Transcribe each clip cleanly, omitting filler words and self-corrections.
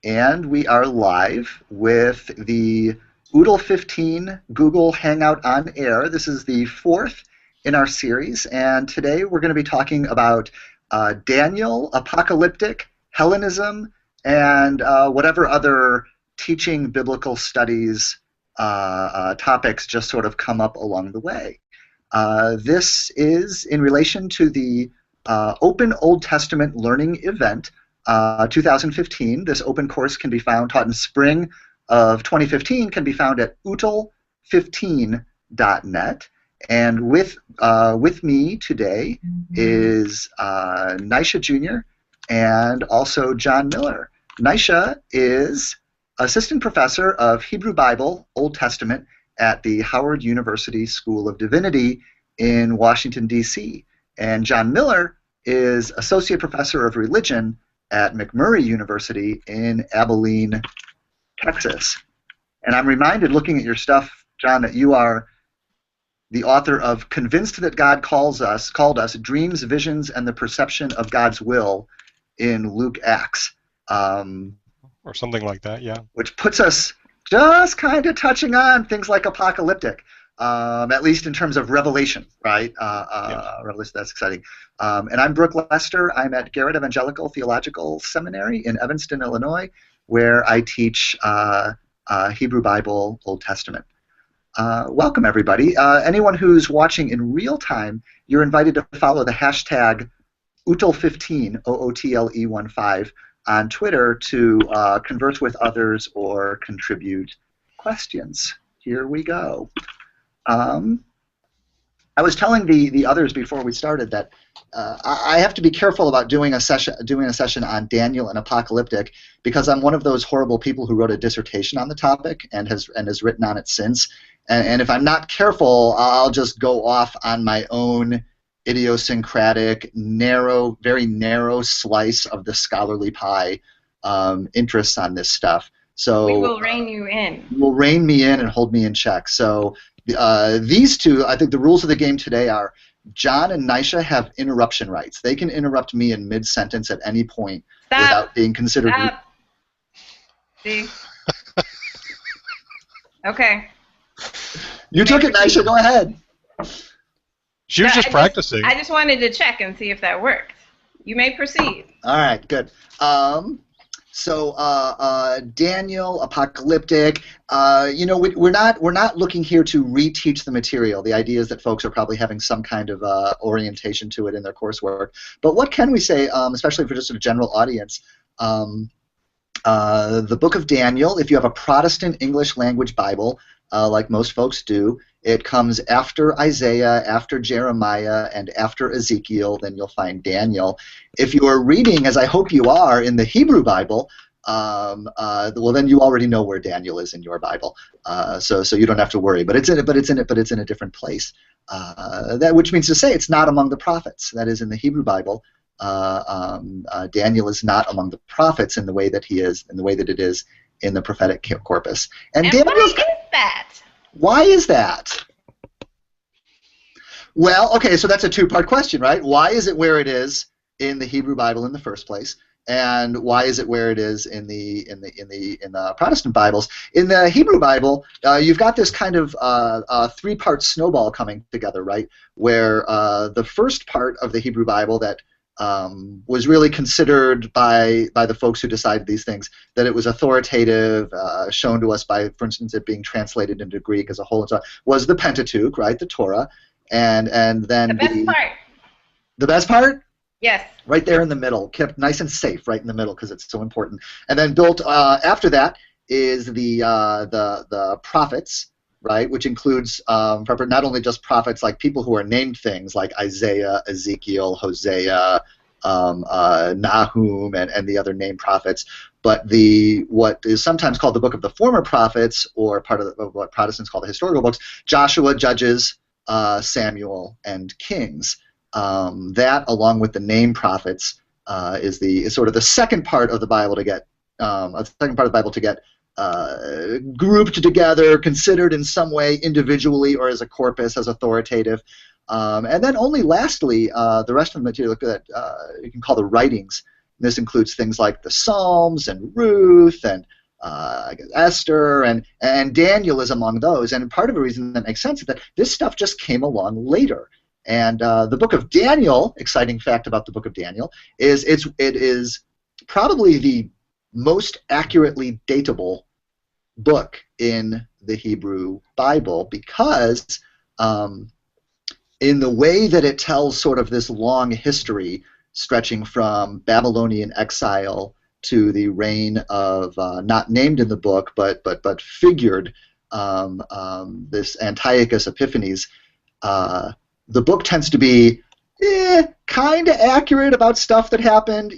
And we are live with the OOTLE15 Google Hangout on Air. This is the fourth in our series, and today we're going to be talking about Daniel, Apocalyptic, Hellenism, and whatever other teaching biblical studies topics just sort of come up along the way. This is in relation to the Open Old Testament Learning Event 2015. This open course can be found, taught in spring of 2015, can be found at OOTLE15.net. And with me today is Nisha Jr. and also John Miller. Nisha is Assistant Professor of Hebrew Bible, Old Testament at the Howard University School of Divinity in Washington, D.C. And John Miller is Associate Professor of Religion at McMurray University in Abilene, Texas. And I'm reminded, looking at your stuff, John, that you are the author of Convinced That God Called Us, Dreams, Visions, and the Perception of God's Will in Luke Acts. Or something like that, yeah. Which puts us just kind of touching on things like Apocalyptic, at least in terms of Revelation, right? Revelation, that's exciting. And I'm Brooke Lester. I'm at Garrett Evangelical Theological Seminary in Evanston, Illinois, where I teach Hebrew Bible, Old Testament. Welcome, everybody. Anyone who's watching in real time, you're invited to follow the hashtag OOTLE15, OOTLE15, on Twitter to converse with others or contribute questions. Here we go. I was telling the others before we started that I have to be careful about doing a session on Daniel and Apocalyptic, because I'm one of those horrible people who wrote a dissertation on the topic and has written on it since. And if I'm not careful, I'll just go off on my own idiosyncratic, very narrow slice of the scholarly pie interests on this stuff. So we will rein you in. Will rein me in and hold me in check. So these two, I think the rules of the game today are John and Nisha have interruption rights. They can interrupt me in mid-sentence at any point without being considered. Stop. See? Okay. You took it, Nisha. Go ahead. She was just practicing. I just wanted to check and see if that worked. You may proceed. All right, good. So Daniel, Apocalyptic, we're not looking here to reteach the material. The idea is that folks are probably having some kind of orientation to it in their coursework. But what can we say, especially for just a general audience? The book of Daniel, if you have a Protestant English language Bible, like most folks do, it comes after Isaiah, after Jeremiah, and after Ezekiel. Then you'll find Daniel. If you are reading, as I hope you are, in the Hebrew Bible, well, then you already know where Daniel is in your Bible, so you don't have to worry. But it's in a different place. Which means to say it's not among the prophets. That is, in the Hebrew Bible, Daniel is not among the prophets in the way that it is in the prophetic corpus. And Daniel's, why is that? Why is that? Well, okay, so that's a two-part question, right? Why is it where it is in the Hebrew Bible in the first place, and why is it where it is in the Protestant Bibles? In the Hebrew Bible, you've got this kind of three-part snowball coming together, right? Where the first part of the Hebrew Bible that was really considered by the folks who decided these things, that it was authoritative, shown to us by, for instance, it being translated into Greek as a whole, and so on, was the Pentateuch, right, the Torah, and then the best part. The best part? Yes. Right there in the middle, kept nice and safe, right in the middle, because it's so important. And then built after that is the prophets, right, which includes not only just prophets, like people who are named things like Isaiah, Ezekiel, Hosea, Nahum, and the other named prophets, but what is sometimes called the Book of the Former Prophets, or part of what Protestants call the historical books, Joshua, Judges, Samuel, and Kings. That, along with the named prophets, is sort of the second part of the Bible to get grouped together, considered in some way individually or as a corpus, as authoritative. And then only lastly, the rest of the material that you can call the writings This includes things like the Psalms and Ruth and I guess Esther and Daniel is among those. And part of the reason that makes sense is that this stuff just came along later. And the book of Daniel, exciting fact about the book of Daniel, is it is probably the most accurately datable book in the Hebrew Bible because in the way that it tells sort of this long history stretching from Babylonian exile to the reign of, not named in the book, but figured, this Antiochus Epiphanes, the book tends to be kind of accurate about stuff that happened,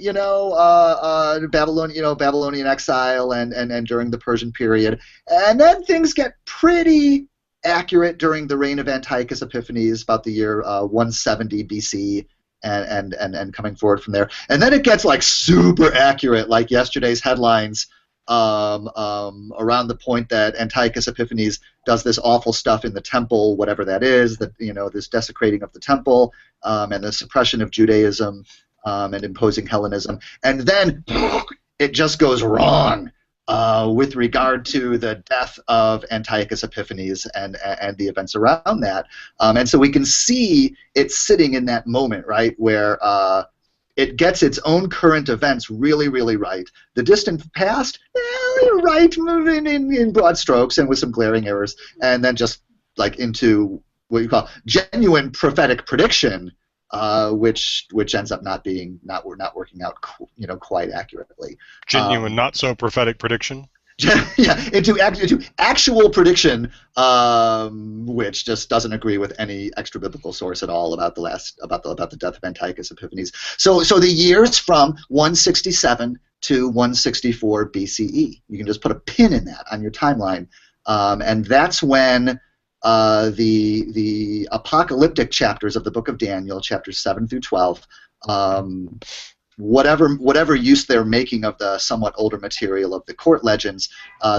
Babylonian exile and during the Persian period, and then things get pretty accurate during the reign of Antiochus Epiphanes, about the year 170 BC, and coming forward from there, and then it gets like super accurate, like yesterday's headlines. Around the point that Antiochus Epiphanes does this awful stuff in the temple, whatever that is, that this desecrating of the temple, and the suppression of Judaism, and imposing Hellenism, and then it just goes wrong with regard to the death of Antiochus Epiphanes and the events around that, and so we can see it sitting in that moment, right, where it gets its own current events really, really right. The distant past, right, moving in broad strokes and with some glaring errors, and then just like into what you call genuine prophetic prediction, which ends up not working out, quite accurately. Genuine, not so prophetic prediction. Yeah, into actual prediction, which just doesn't agree with any extra biblical source at all about the death of Antiochus Epiphanes. So the years from 167 to 164 BCE. You can just put a pin in that on your timeline, and that's when the apocalyptic chapters of the book of Daniel, chapters 7 through 12. Whatever use they're making of the somewhat older material of the court legends,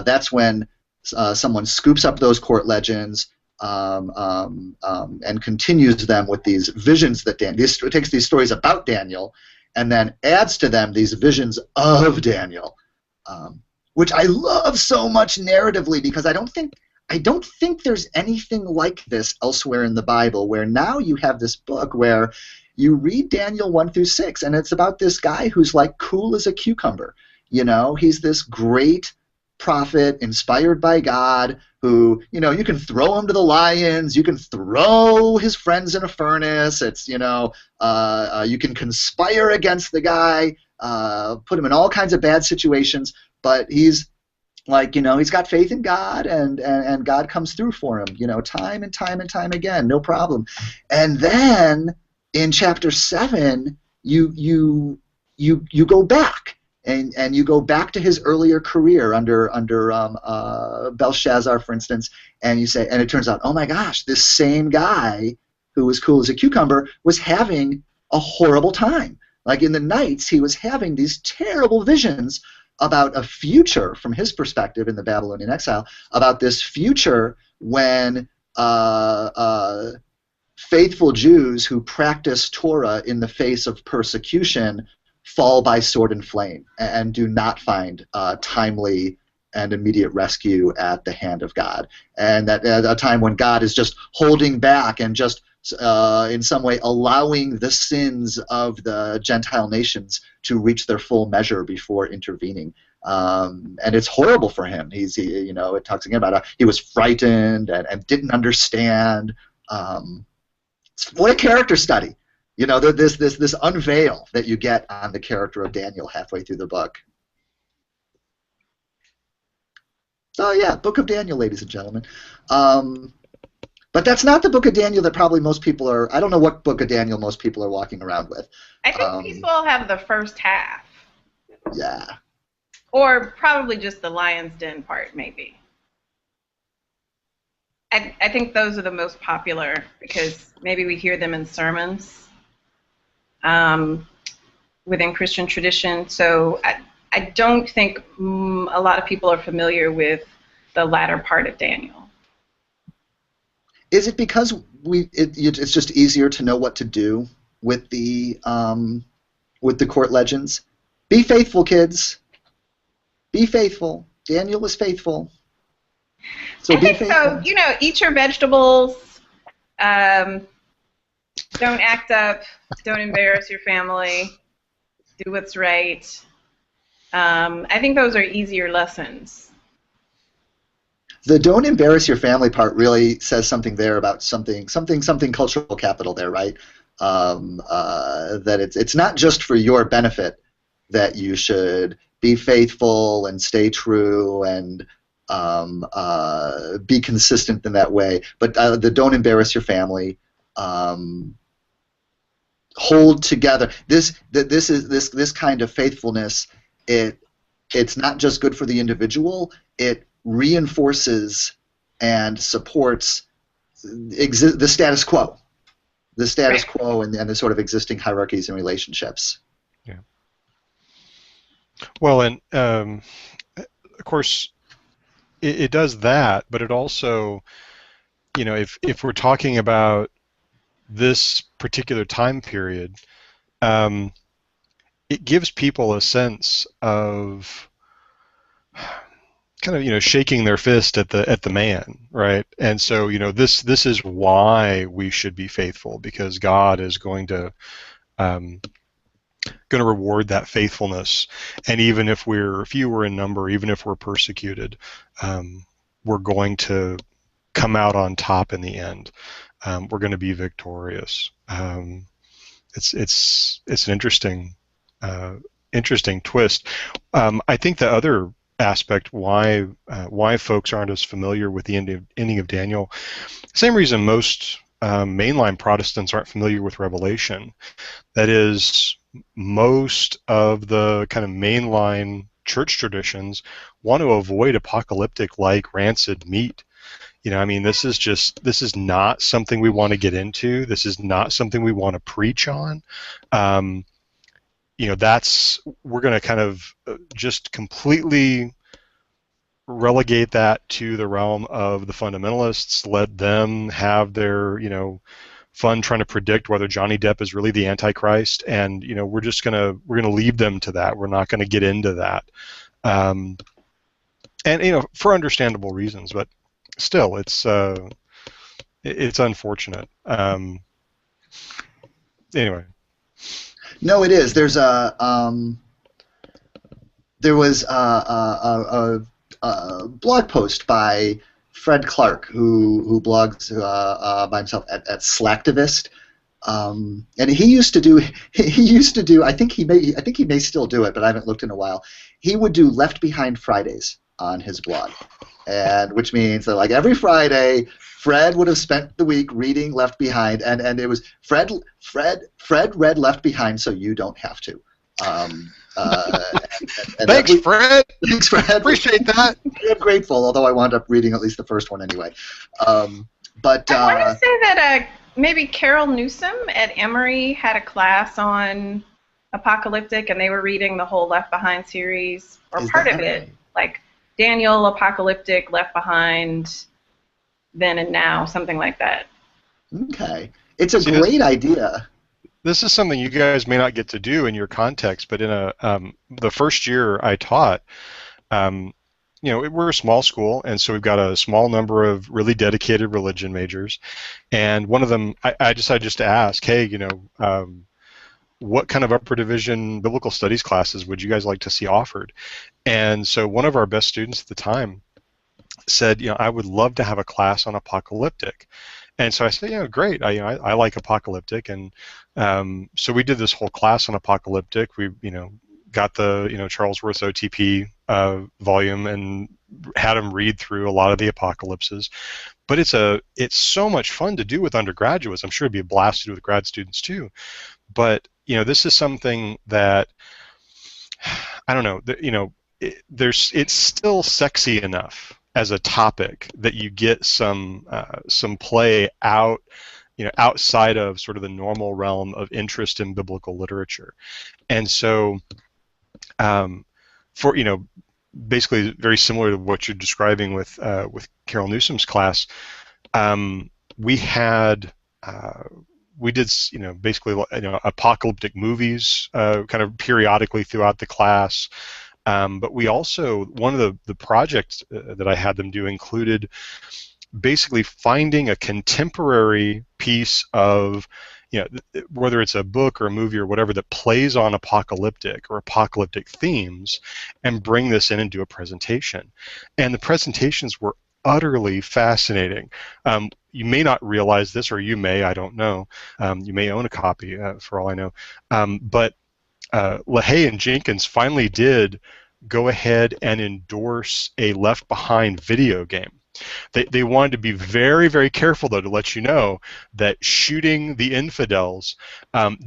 that's when someone scoops up those court legends and continues them with these visions that it takes these stories about Daniel and then adds to them these visions of Daniel, which I love so much narratively because I don't think there's anything like this elsewhere in the Bible, where now you have this book where you read Daniel 1 through 6, and it's about this guy who's like cool as a cucumber. He's this great prophet inspired by God who, you can throw him to the lions, you can throw his friends in a furnace, it's, you can conspire against the guy, put him in all kinds of bad situations, but he's like, he's got faith in God, and God comes through for him, time and time and time again, no problem. And then in chapter 7, you go back, and you go back to his earlier career under Belshazzar, for instance, and you say, and it turns out, oh my gosh, this same guy who was cool as a cucumber was having a horrible time. Like in the nights, he was having these terrible visions about a future, from his perspective in the Babylonian exile, about this future when faithful Jews who practice Torah in the face of persecution fall by sword and flame and do not find timely and immediate rescue at the hand of God. And that at a time when God is just holding back and just in some way allowing the sins of the Gentile nations to reach their full measure before intervening. And it's horrible for him. It talks again about he was frightened and didn't understand. What a character study. This unveil that you get on the character of Daniel halfway through the book. So yeah, Book of Daniel, ladies and gentlemen. But that's not the Book of Daniel that probably most people are. I don't know what Book of Daniel most people are walking around with. I think people have the first half. Yeah. Or probably just the Lion's Den part, maybe. I think those are the most popular because maybe we hear them in sermons within Christian tradition. So I don't think a lot of people are familiar with the latter part of Daniel. Is it because it's just easier to know what to do with the court legends? Be faithful, kids. Be faithful. Daniel was faithful. So I be think faithful. so. Eat your vegetables. Don't act up. Don't embarrass your family. Do what's right. I think those are easier lessons. The don't embarrass your family part really says something there about something cultural capital there, right? That it's not just for your benefit that you should be faithful and stay true and be consistent in that way, but the don't embarrass your family, hold together. This kind of faithfulness, it's not just good for the individual. It reinforces and supports the status quo, and the sort of existing hierarchies and relationships. Yeah. Well, and of course, it does that, but it also, if we're talking about this particular time period, it gives people a sense of kind of shaking their fist at the man, right? And so this is why we should be faithful, because God is going to reward that faithfulness, and even if we're fewer in number, even if we're persecuted, we're going to come out on top in the end. We're going to be victorious. It's an interesting twist. I think the other aspect why folks aren't as familiar with the ending of Daniel, same reason most mainline Protestants aren't familiar with Revelation. That is, most of the kind of mainline church traditions want to avoid apocalyptic like rancid meat. This is not something we want to get into. This is not something we want to preach on. We're going to kind of just completely relegate that to the realm of the fundamentalists. Let them have their, fun trying to predict whether Johnny Depp is really the Antichrist, and we're gonna leave them to that. We're not going to get into that, and for understandable reasons, but still, it's unfortunate. Anyway. No, it is. There was a blog post by Fred Clark, who blogs by himself at Slacktivist, and he used to do. I think he may still do it, but I haven't looked in a while. He would do Left Behind Fridays on his blog, and which means that like every Friday, Fred would have spent the week reading Left Behind, and it was Fred read Left Behind so you don't have to. Thanks, Fred. Thanks, Fred. Appreciate that. I'm grateful, although I wound up reading at least the first one anyway. But I want to say that maybe Carol Newsom at Emory had a class on Apocalyptic, and they were reading the whole Left Behind series, or part of it, like Daniel, Apocalyptic, Left Behind, Then and Now, something like that. Okay. It's a great idea. This is something you guys may not get to do in your context, but in the first year I taught, we're a small school, and so we've got a small number of really dedicated religion majors, and one of them, I decided just to ask, hey, what kind of upper division biblical studies classes would you guys like to see offered? And so one of our best students at the time said, I would love to have a class on Apocalyptic. And so I said, great. I like Apocalyptic, and so we did this whole class on Apocalyptic. We, got the Charles Worth OTP volume and had them read through a lot of the apocalypses. But it's so much fun to do with undergraduates. I'm sure it'd be a blast to do with grad students too. But this is something that I don't know. It's still sexy enough as a topic that you get some play out, outside of sort of the normal realm of interest in biblical literature, and so for basically very similar to what you're describing with Carol Newsom's class, we had we did, basically, apocalyptic movies kind of periodically throughout the class. But we also, one of the projects that I had them do included basically finding a contemporary piece of, whether it's a book or a movie or whatever that plays on apocalyptic themes, and bring this in and do a presentation. And the presentations were utterly fascinating. You may not realize this, or you may, I don't know. You may own a copy, for all I know. But LaHaye and Jenkins finally did go ahead and endorse a Left Behind video game. They wanted to be very, very careful, though, to let you know that shooting the infidels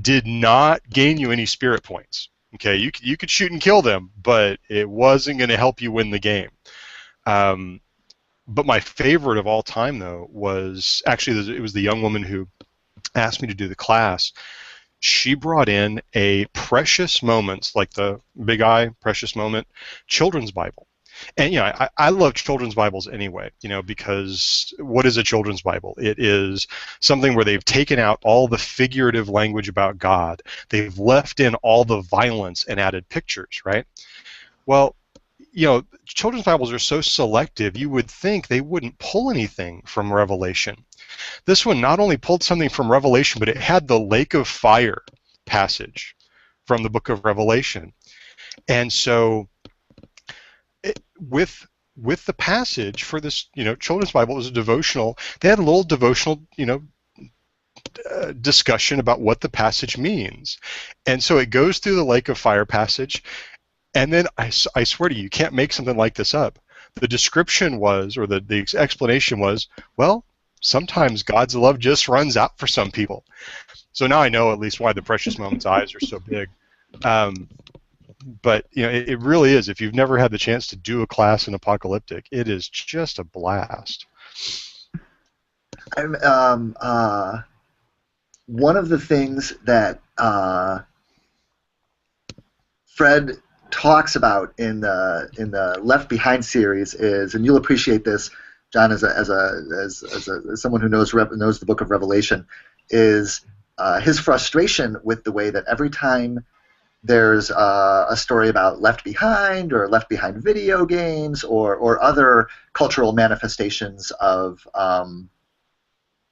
did not gain you any spirit points. Okay, you could shoot and kill them, but it wasn't going to help you win the game. But my favorite of all time, though, was actually, it was the young woman who asked me to do the class. She brought in a Precious Moments, like the Big I Precious Moment children's Bible. And I love children's Bibles anyway, because what is a children's Bible? It is something where they've taken out all the figurative language about God. They've left in all the violence and added pictures, right? Well, children's Bibles are so selective, you would think they wouldn't pull anything from Revelation. This one not only pulled something from Revelation, but it had the lake of fire passage from the book of Revelation. And so with the passage for this, children's Bible, it was a devotional. They had a little devotional, discussion about what the passage means. And so it goes through the lake of fire passage, and then I swear to you can't make something like this up. The description was, or the explanation was, well, sometimes God's love just runs out for some people. So now I know at least why the Precious Moments eyes are so big. But it really is. If you've never had the chance to do a class in Apocalyptic, it is just a blast. One of the things that Fred talks about in the Left Behind series is, and you'll appreciate this, John, as someone who knows the Book of Revelation, is his frustration with the way that every time there's a story about Left Behind or Left Behind video games or other cultural manifestations of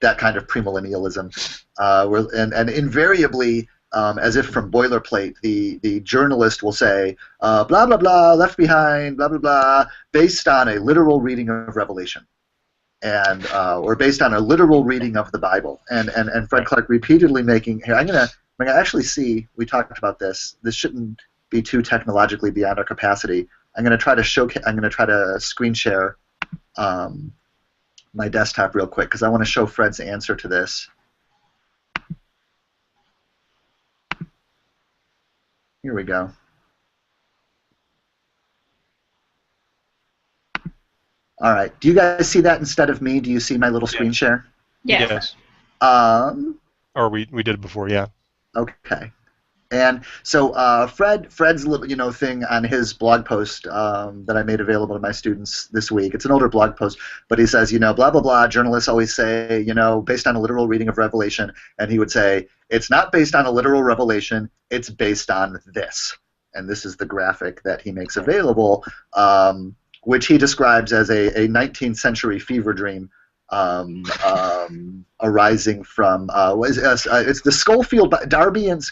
that kind of premillennialism, and invariably, as if from boilerplate, the journalist will say, blah, blah, blah, Left Behind, blah, blah, blah, based on a literal reading of Revelation, and or based on a literal reading of the Bible. And Fred Clark repeatedly making, here, I'm going to actually see, we talked about this. This shouldn't be too technologically beyond our capacity. I'm going to try to screen share my desktop real quick because I want to show Fred's answer to this. Here we go. All right. Do you guys see that instead of me? Do you see my little screen share? Yes. Or we did it before, yeah. Okay. And so Fred's little thing on his blog post that I made available to my students this week. It's an older blog post, but he says, blah blah blah. Journalists always say, based on a literal reading of Revelation, and he would say it's not based on a literal revelation. It's based on this, and this is the graphic that he makes available, which he describes as a 19th century fever dream. Arising from it's the Schofield, Darby and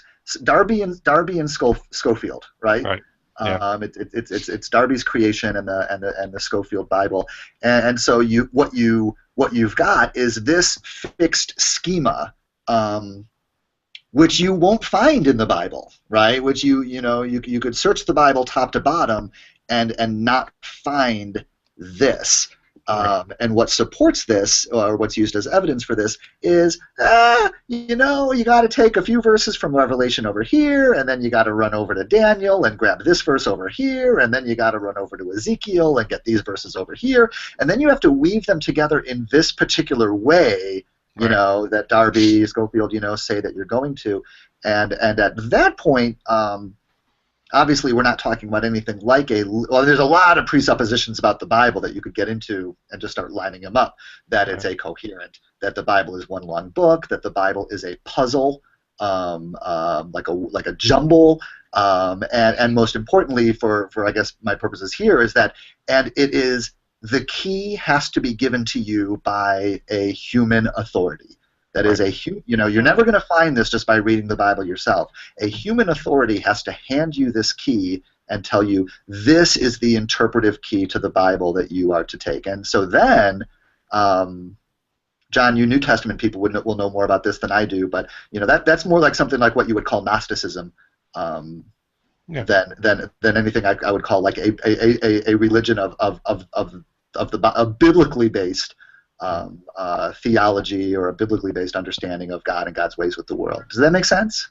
Schofield, right? Right. Yeah. It's Darby's creation and the Schofield Bible, and so what you've got is this fixed schema, which you won't find in the Bible, right? Which you could search the Bible top to bottom and not find this. And what supports this, or what's used as evidence for this, is you got to take a few verses from Revelation over here, and then you got to run over to Daniel and grab this verse over here, and then you got to run over to Ezekiel and get these verses over here, and then you have to weave them together in this particular way, that Darby, Schofield, say that you're going to, and at that point, obviously we're not talking about anything like well, there's a lot of presuppositions about the Bible that you could get into and just start lining them up, that it's a coherent, that the Bible is one long book, that the Bible is a puzzle, like a jumble, and most importantly for I guess my purposes here is that, and it is, the key has to be given to you by a human authority. That is you're never going to find this just by reading the Bible yourself. A human authority has to hand you this key and tell you, this is the interpretive key to the Bible that you are to take. And so then, John, you New Testament people will know more about this than I do, but that's more like something like what you would call Gnosticism, than anything I would call like a religion of biblically based theology, or a biblically based understanding of God and God's ways with the world. Does that make sense?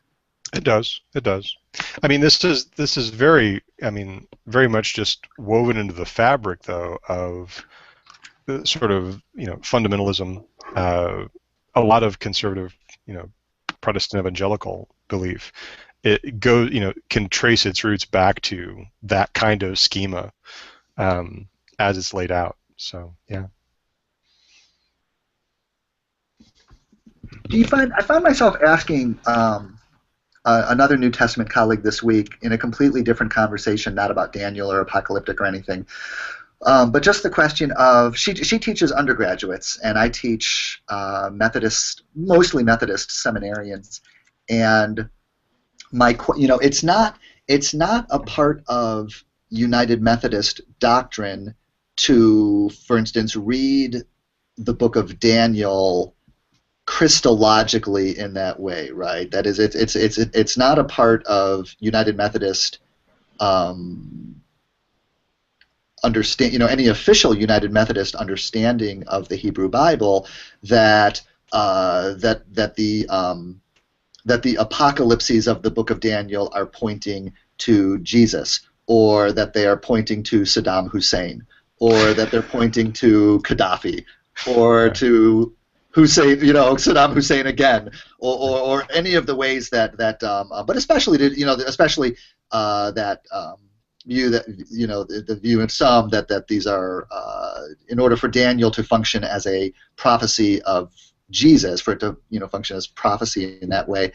It does. It does. I mean, this is very much just woven into the fabric, though, of the sort of fundamentalism. A lot of conservative, Protestant evangelical belief. It goes, can trace its roots back to that kind of schema as it's laid out. So yeah. I found myself asking another New Testament colleague this week in a completely different conversation, not about Daniel or Apocalyptic or anything, but just the question of, she teaches undergraduates, and I teach mostly Methodist seminarians, and it's not a part of United Methodist doctrine to, for instance, read the book of Daniel Christologically in that way, right? That is, it's not a part of United Methodist any official United Methodist understanding of the Hebrew Bible that the apocalypses of the book of Daniel are pointing to Jesus, or that they are pointing to Saddam Hussein, or that they're pointing to Gaddafi, or to Hussein, Saddam Hussein again, or any of the ways that but especially that view that the view in some that these are in order for Daniel to function as a prophecy of Jesus, for it to function as prophecy in that way,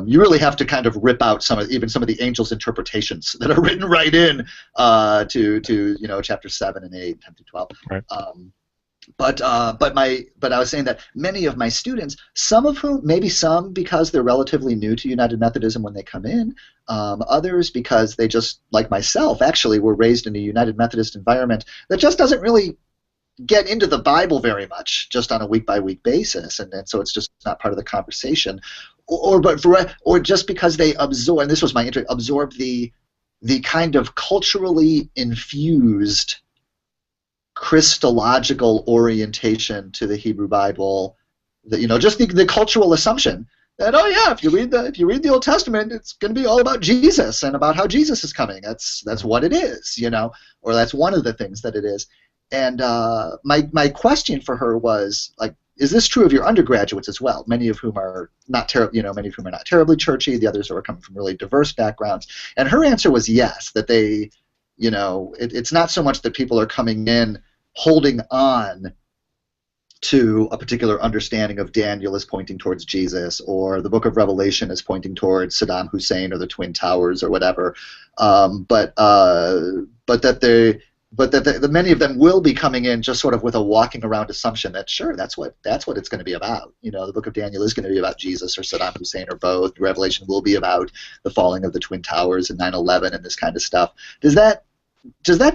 you really have to kind of rip out some of the angels' interpretations that are written right in to chapter 7 and 8, 10 through 12. Right. But I was saying that many of my students, some of whom, maybe some because they're relatively new to United Methodism when they come in, others because they just, like myself, actually were raised in a United Methodist environment that just doesn't really get into the Bible very much, just on a week-by-week basis, and so it's just not part of the conversation, or just because they absorb, and this was my interest, absorb the kind of culturally infused Christological orientation to the Hebrew Bible, that just the cultural assumption that, oh yeah, if you read the Old Testament, it's going to be all about Jesus and about how Jesus is coming. That's what it is, or that's one of the things that it is. And my question for her was, like, is this true of your undergraduates as well? Many of whom are not terribly churchy. The others are coming from really diverse backgrounds. And her answer was yes, that they, it's not so much that people are coming in holding on to a particular understanding of Daniel as pointing towards Jesus, or the book of Revelation as pointing towards Saddam Hussein or the Twin Towers or whatever, but that many of them will be coming in just sort of with a walking around assumption that, sure, that's what it's going to be about. The book of Daniel is going to be about Jesus or Saddam Hussein or both. Revelation will be about the falling of the Twin Towers and 9/11 and this kind of stuff. Does that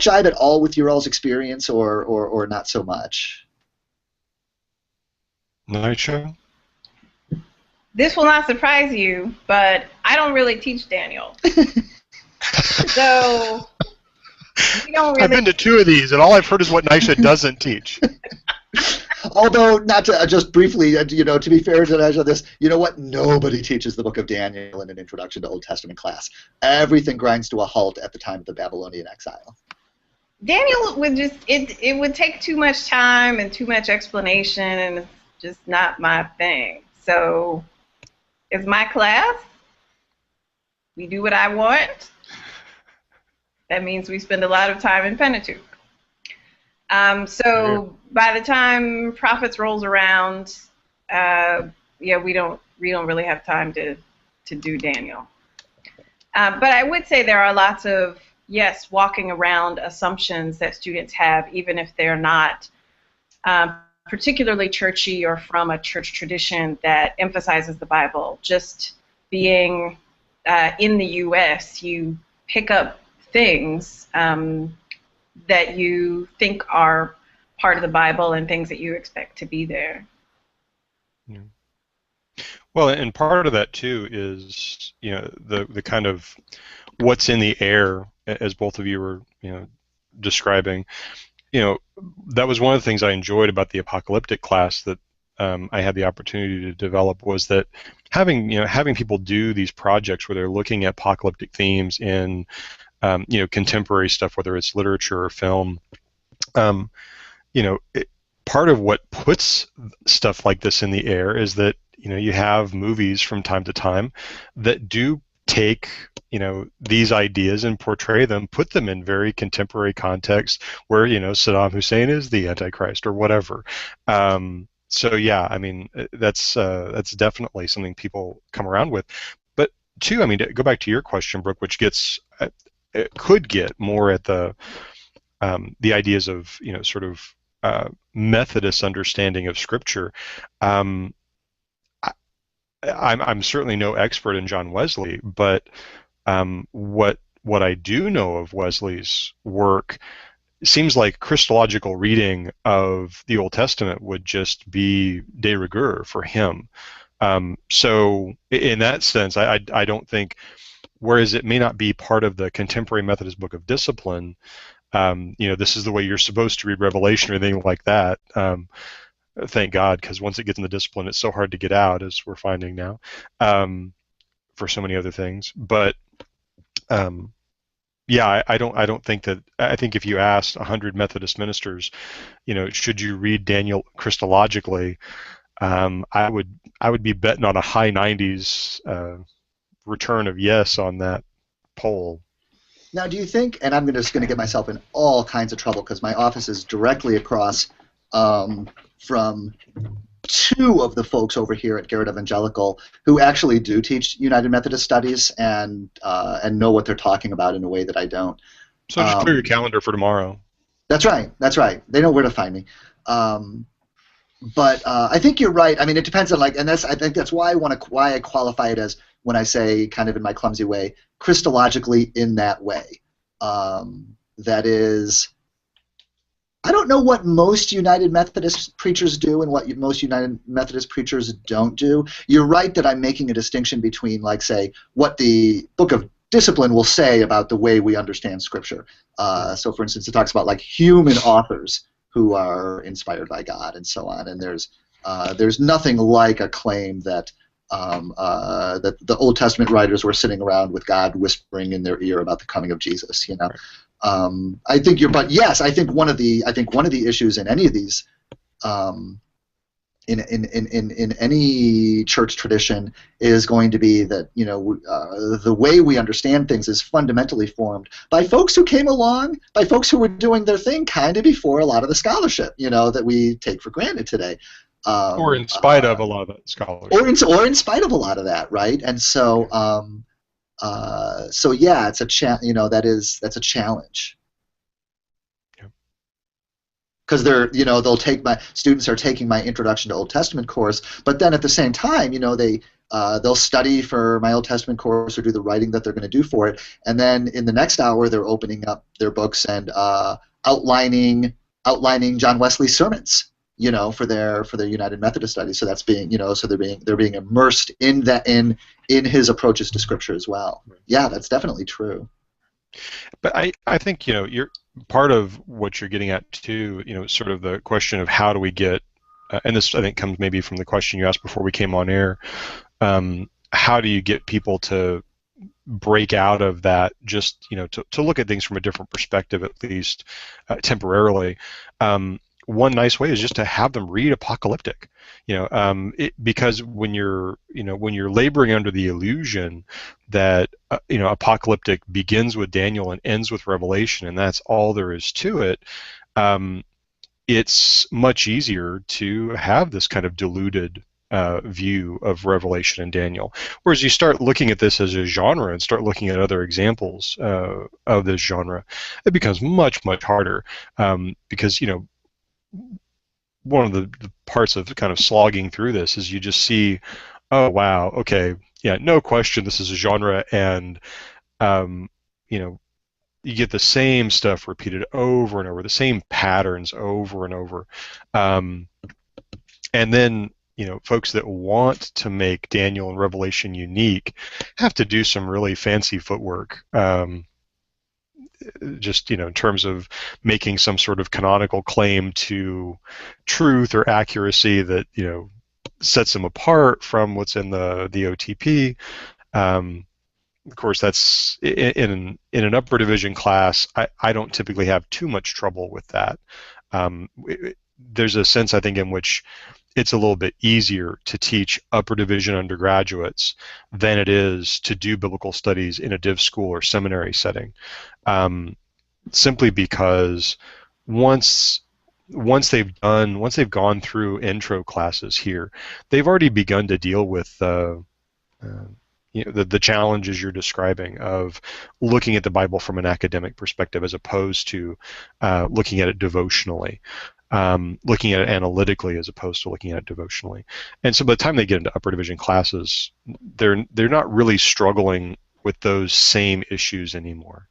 jibe at all with your all's experience, or not so much? Nisha? This will not surprise you, but I don't really teach Daniel. So we don't really. I've been to 2 of these, and all I've heard is what Nisha doesn't teach. Although, not to just briefly, to be fair to Nisha, this, what? Nobody teaches the book of Daniel in an introduction to Old Testament class. Everything grinds to a halt at the time of the Babylonian exile. Daniel would it would take too much time and too much explanation, and it's just not my thing. So it's my class. We do what I want. That means we spend a lot of time in Pentateuch. So by the time prophets rolls around, yeah, we don't really have time to do Daniel. But I would say there are lots of, yes, walking around assumptions that students have, even if they're not particularly churchy or from a church tradition that emphasizes the Bible. Just being in the U.S., you pick up things that you think are part of the Bible and things that you expect to be there. Yeah. Well, and part of that too is, the kind of what's in the air, as both of you were, describing. That was one of the things I enjoyed about the apocalyptic class that I had the opportunity to develop, was that having people do these projects where they're looking at apocalyptic themes in contemporary stuff, whether it's literature or film. Part of what puts stuff like this in the air is that you have movies from time to time that do take these ideas and portray them, put them in very contemporary context where Saddam Hussein is the Antichrist or whatever. So yeah, I mean that's definitely something people come around with. But two, I mean, to go back to your question, Brooke, which gets it could get more at the ideas of sort of Methodist understanding of Scripture. I'm certainly no expert in John Wesley, but what I do know of Wesley's work seems like Christological reading of the Old Testament would just be de rigueur for him. So in that sense, I don't think, whereas it may not be part of the contemporary Methodist Book of Discipline, this is the way you're supposed to read Revelation or anything like that. Thank God, because once it gets in the discipline, it's so hard to get out, as we're finding now, for so many other things. But yeah, I don't think that. I think if you asked 100 Methodist ministers, should you read Daniel Christologically, I would be betting on a high 90s return of yes on that poll. Now, do you think, and I'm just going to get myself in all kinds of trouble because my office is directly across from two of the folks over here at Garrett Evangelical who actually do teach United Methodist Studies and know what they're talking about in a way that I don't. So just clear your calendar for tomorrow. That's right. They know where to find me. But I think you're right. I mean, it depends on I think that's why I qualify it as, when I say, kind of in my clumsy way, Christologically in that way. That is, I don't know what most United Methodist preachers do and what most United Methodist preachers don't do. You're right that I'm making a distinction between, say, what the Book of Discipline will say about the way we understand Scripture. So, for instance, it talks about human authors who are inspired by God and so on. And there's nothing like a claim that that the Old Testament writers were sitting around with God whispering in their ear about the coming of Jesus. I think but yes, I think one of the issues in any of these, in any church tradition, is going to be that the way we understand things is fundamentally formed by folks who came along, by folks who were doing their thing kind of before a lot of the scholarship that we take for granted today. Or in spite of a lot of that scholarship. Or in spite of a lot of that, right? And so, yeah, it's that's a challenge. Because students are taking my Introduction to Old Testament course, but then at the same time, they'll study for my Old Testament course or do the writing that they're going to do for it, and then in the next hour they're opening up their books and outlining John Wesley's sermons, for their United Methodist studies. So that's being, so they're being immersed in that in his approaches to Scripture as well. Yeah, that's definitely true. But I think you're part of what you're getting at too. Sort of the question of how do we get, and this I think comes maybe from the question you asked before we came on air. How do you get people to break out of that? Just to look at things from a different perspective, at least temporarily. one nice way is just to have them read Apocalyptic, because when you're laboring under the illusion that Apocalyptic begins with Daniel and ends with Revelation, and that's all there is to it. It's much easier to have this kind of diluted view of Revelation and Daniel. Whereas you start looking at this as a genre and start looking at other examples of this genre, it becomes much, much harder, because one of the parts of kind of slogging through this is you just see, oh wow, okay, yeah, no question, this is a genre, and you get the same stuff repeated over and over, the same patterns over and over, and then folks that want to make Daniel and Revelation unique have to do some really fancy footwork, just in terms of making some sort of canonical claim to truth or accuracy that sets them apart from what's in the OTP. Of course, that's in an upper division class. I don't typically have too much trouble with that. There's a sense, I think, in which it's a little bit easier to teach upper division undergraduates than it is to do biblical studies in a div school or seminary setting, simply because once they've gone through intro classes here, they've already begun to deal with the challenges you're describing of looking at the Bible from an academic perspective as opposed to looking at it devotionally. Looking at it analytically as opposed to looking at it devotionally. And so by the time they get into upper division classes, they're not really struggling with those same issues anymore.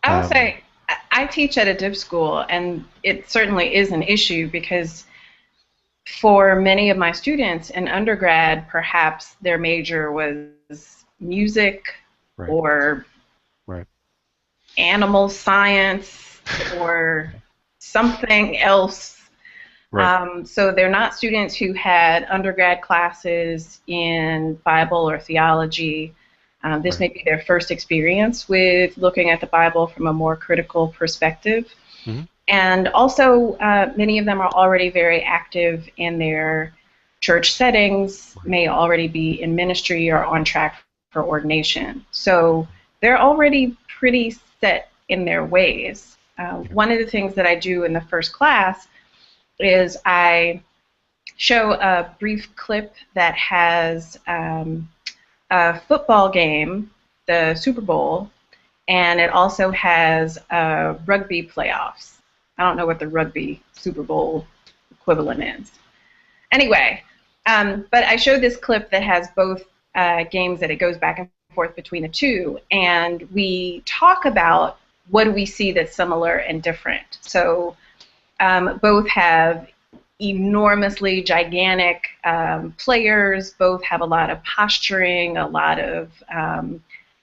I would say I teach at a div school, and it certainly is an issue because for many of my students in undergrad, perhaps their major was music, right, or right, animal science or something else. Right. So they're not students who had undergrad classes in Bible or theology. This right. may be their first experience with looking at the Bible from a more critical perspective. Mm-hmm. And also, many of them are already very active in their church settings, right, may already be in ministry or on track for ordination. So they're already pretty set in their ways. One of the things that I do in the first class is I show a brief clip that has a football game, the Super Bowl, and it also has rugby playoffs. I don't know what the rugby Super Bowl equivalent is. Anyway, but I showed this clip that has both games that it goes back and forth between the two, and we talk about what do we see that's similar and different. So both have enormously gigantic players, both have a lot of posturing, a lot of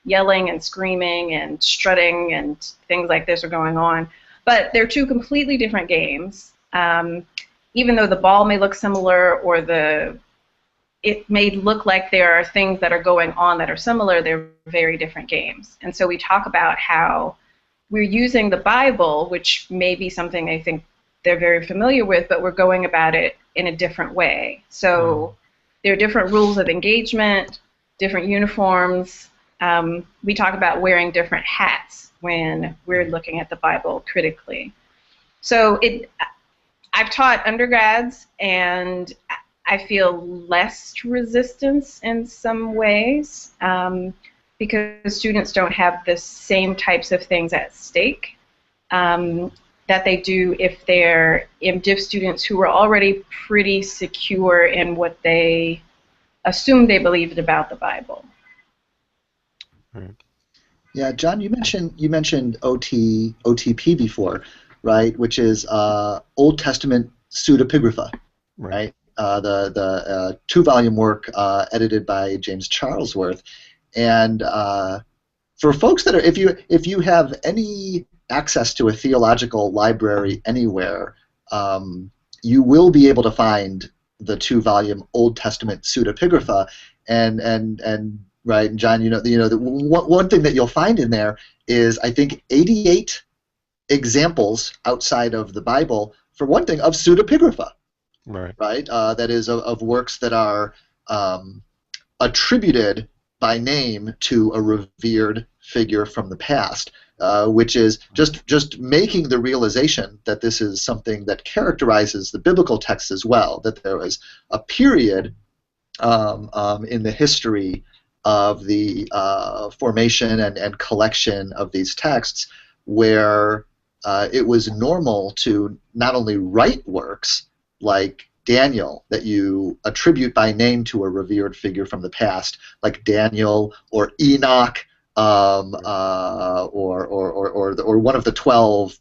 yelling and screaming and strutting and things like this are going on. But they're two completely different games. Even though the ball may look similar or it may look like there are things that are going on that are similar, they're very different games. And so we talk about how we're using the Bible, which may be something I think they're very familiar with, but we're going about it in a different way. So there are different rules of engagement, different uniforms. We talk about wearing different hats when we're looking at the Bible critically. So I've taught undergrads, and I feel less resistance in some ways because students don't have the same types of things at stake that they do if they're MDiv students who are already pretty secure in what they assume they believed about the Bible. Right. Yeah, John, you mentioned OTP before, right? Which is Old Testament pseudepigrapha, right? The 2-volume work edited by James Charlesworth, and for folks that are, if you have any access to a theological library anywhere, you will be able to find the 2-volume Old Testament pseudepigrapha, and right, John, the one thing that you'll find in there is I think 88 examples outside of the Bible for one thing, of pseudepigrapha, Right. right? That is of works that are attributed by name to a revered figure from the past, which is just making the realization that this is something that characterizes the biblical text as well, that there was a period in the history of the formation and collection of these texts where it was normal to not only write works like Daniel that you attribute by name to a revered figure from the past, like Daniel or Enoch, or one of the 12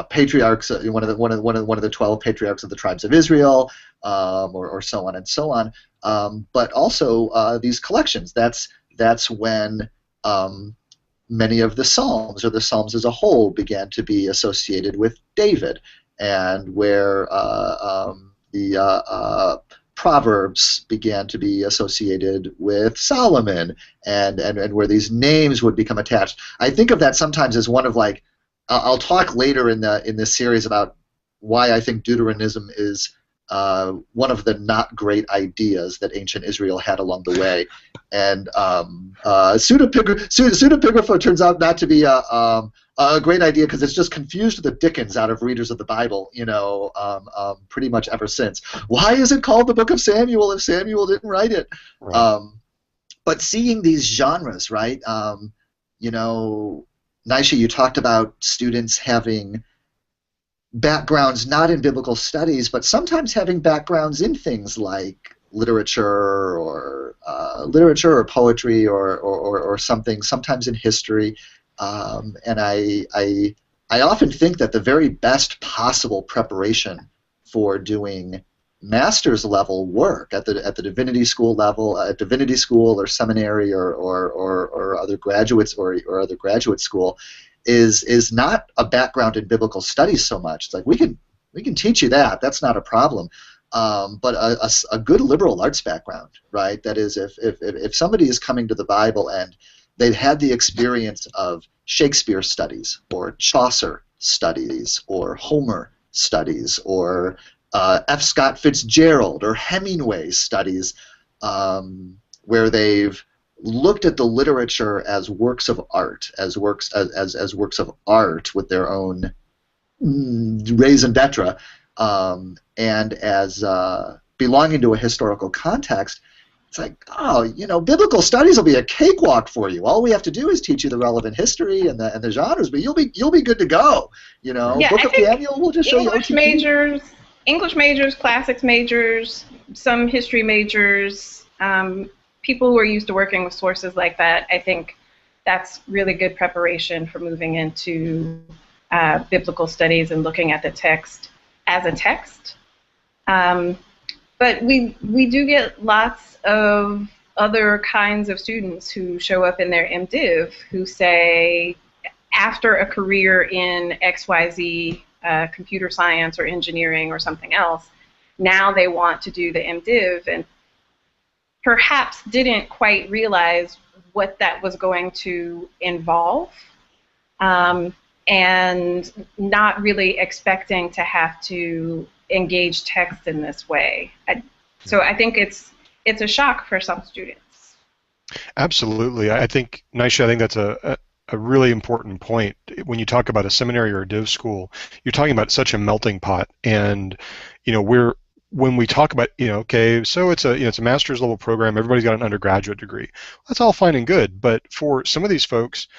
patriarchs, one of the 12 patriarchs of the tribes of Israel, or so on and so on. But also these collections. That's when many of the Psalms, or the Psalms as a whole, began to be associated with David, and where the Proverbs began to be associated with Solomon, and where these names would become attached. I think of that sometimes as one of, like, I'll talk later in this series about why I think Deuteranism is one of the not great ideas that ancient Israel had along the way. And pseudepigrapha turns out not to be a great idea because it's just confused the dickens out of readers of the Bible, pretty much ever since. Why is it called the Book of Samuel if Samuel didn't write it? Right. But seeing these genres, right? Naisha, you talked about students having backgrounds not in biblical studies, but sometimes having backgrounds in things like literature or poetry or something, sometimes in history. And I often think that the very best possible preparation for doing master's level work at the divinity school level, at divinity school or seminary or other graduates or other graduate school, is not a background in biblical studies so much. It's like we can teach you that. That's not a problem. But a good liberal arts background, right? That is, if somebody is coming to the Bible and they've had the experience of Shakespeare studies or Chaucer studies or Homer studies or F. Scott Fitzgerald or Hemingway studies, where they've looked at the literature as works of art, as works of art with their own raison d'etre, and as belonging to a historical context. It's like, biblical studies will be a cakewalk for you. All we have to do is teach you the relevant history and the genres, but you'll be good to go. Yeah, Book of Daniel will just show you OTT. English majors, classics majors, some history majors, people who are used to working with sources like that. I think that's really good preparation for moving into biblical studies and looking at the text as a text. But we do get lots of other kinds of students who show up in their MDiv who say, after a career in XYZ, computer science or engineering or something else, now they want to do the MDiv and perhaps didn't quite realize what that was going to involve, and not really expecting to have to engage text in this way. So I think it's a shock for some students. Absolutely. I think, Naisha, that's a really important point. When you talk about a seminary or a div school, you're talking about such a melting pot. And, when we talk about, okay, so it's a master's level program, everybody's got an undergraduate degree. That's all fine and good. But for some of these folks,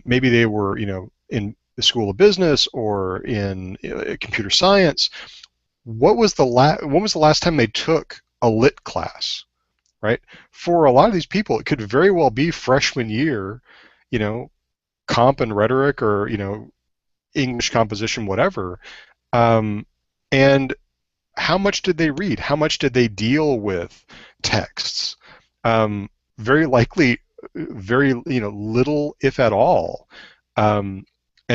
maybe they were, in the School of Business or in computer science. When was the last time they took a lit class, right? For a lot of these people, it could very well be freshman year, comp and rhetoric or, English composition, whatever. And how much did they read? How much did they deal with texts? Very likely, very, little, if at all. And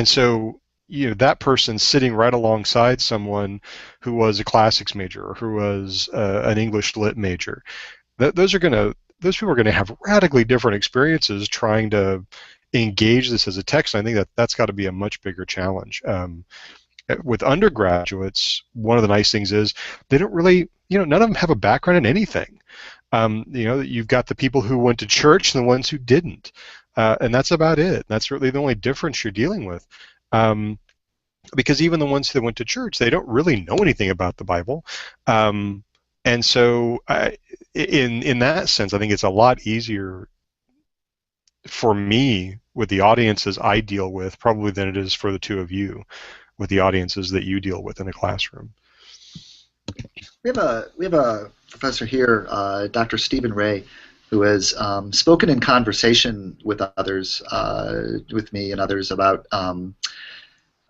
so, that person sitting right alongside someone who was a classics major or who was an English lit major, those people are going to have radically different experiences trying to engage this as a text. And I think that's got to be a much bigger challenge. With undergraduates, one of the nice things is they don't really, none of them have a background in anything. You've got the people who went to church and the ones who didn't, and that's about it. That's really the only difference you're dealing with. Because even the ones that went to church, they don't really know anything about the Bible. And so in that sense, I think it's a lot easier for me with the audiences I deal with probably than it is for the two of you with the audiences that you deal with in a classroom. We have a professor here, Dr. Stephen Ray, who has spoken in conversation with others, with me and others, about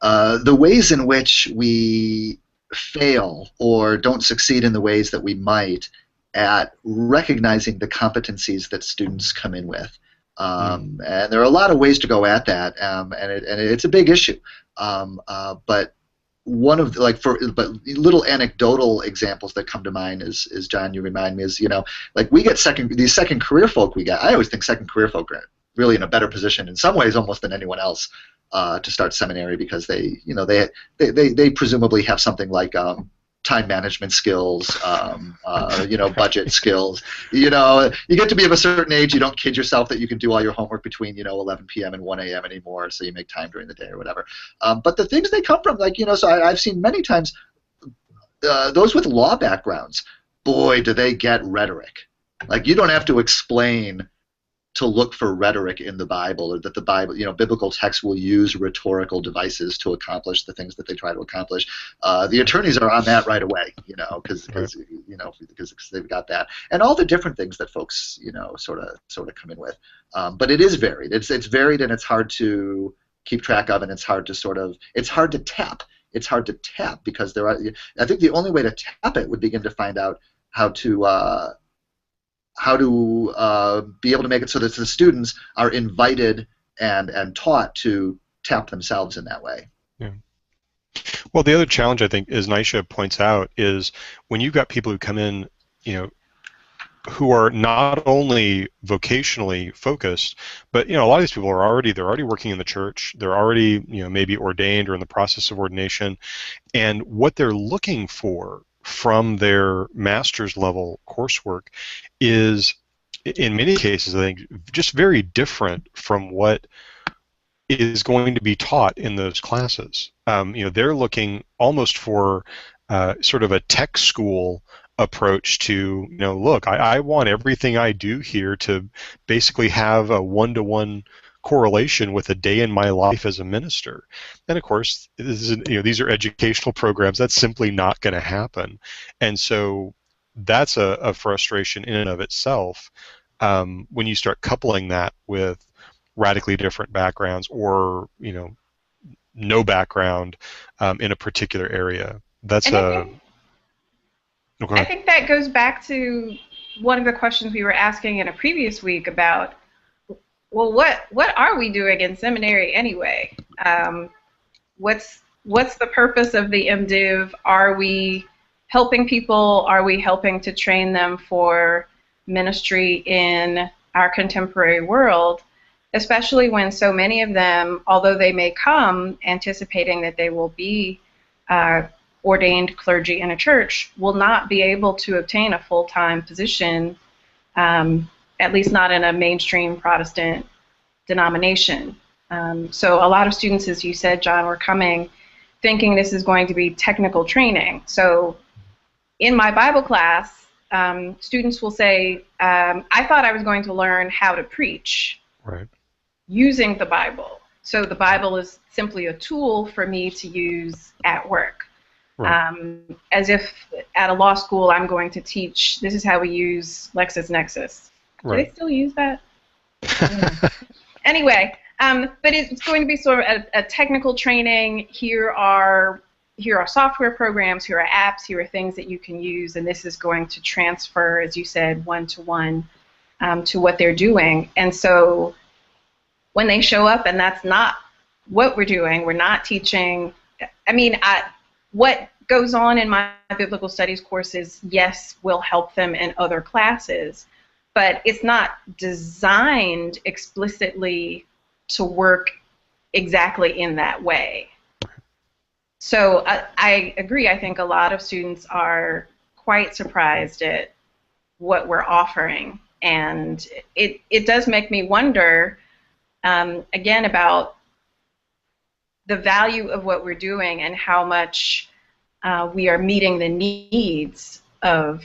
the ways in which we fail or don't succeed in the ways that we might at recognizing the competencies that students come in with. And there are a lot of ways to go at that, and it's a big issue. But one of but little anecdotal examples that come to mind is John, you remind me, is like we get these second career folk we get. I always think second career folk are really in a better position in some ways almost than anyone else to start seminary, because they presumably have something like time management skills, budget skills. You get to be of a certain age, you don't kid yourself that you can do all your homework between 11 p.m. and 1 a.m. anymore, so you make time during the day or whatever. But the things they come from, so I've seen many times those with law backgrounds, boy, do they get rhetoric. Like, you don't have to explain to look for rhetoric in the Bible, or that the Bible, biblical texts will use rhetorical devices to accomplish the things that they try to accomplish. The attorneys are on that right away, because they've got that, and all the different things that folks, sort of come in with. But it is varied. It's varied, and it's hard to keep track of, and it's hard to tap. It's hard to tap because I think the only way to tap it would begin to find out how to be able to make it so that the students are invited and taught to tap themselves in that way. Yeah. Well, the other challenge, I think, as Nisha points out, is when you've got people who come in, who are not only vocationally focused, but a lot of these people are already working in the church. They're already maybe ordained or in the process of ordination, and what they're looking for from their master's level coursework is, in many cases, I think, just very different from what is going to be taught in those classes. They're looking almost for sort of a tech school approach to, look, I want everything I do here to basically have a one-to-one correlation with a day in my life as a minister. And of course, these are educational programs. That's simply not going to happen. And so that's a frustration in and of itself when you start coupling that with radically different backgrounds, or no background in a particular area. I think that goes back to one of the questions we were asking in a previous week about, well, what are we doing in seminary anyway? What's the purpose of the MDiv? Are we helping people? Are we helping to train them for ministry in our contemporary world? Especially when so many of them, although they may come anticipating that they will be ordained clergy in a church, will not be able to obtain a full-time position, at least not in a mainstream Protestant denomination. So a lot of students, as you said, John, were coming thinking this is going to be technical training. So in my Bible class, students will say, I thought I was going to learn how to preach using the Bible. So the Bible is simply a tool for me to use at work. As if at a law school I'm going to teach, this is how we use LexisNexis. Do they still use that? Anyway, but it's going to be sort of a technical training. Here are software programs, here are apps, here are things that you can use, and this is going to transfer, as you said, one-to-one to what they're doing. And so when they show up and that's not what we're doing, we're not teaching, what goes on in my biblical studies courses, yes, will help them in other classes, but it's not designed explicitly to work exactly in that way. So I agree. I think a lot of students are quite surprised at what we're offering, and it does make me wonder again about the value of what we're doing and how much we are meeting the needs of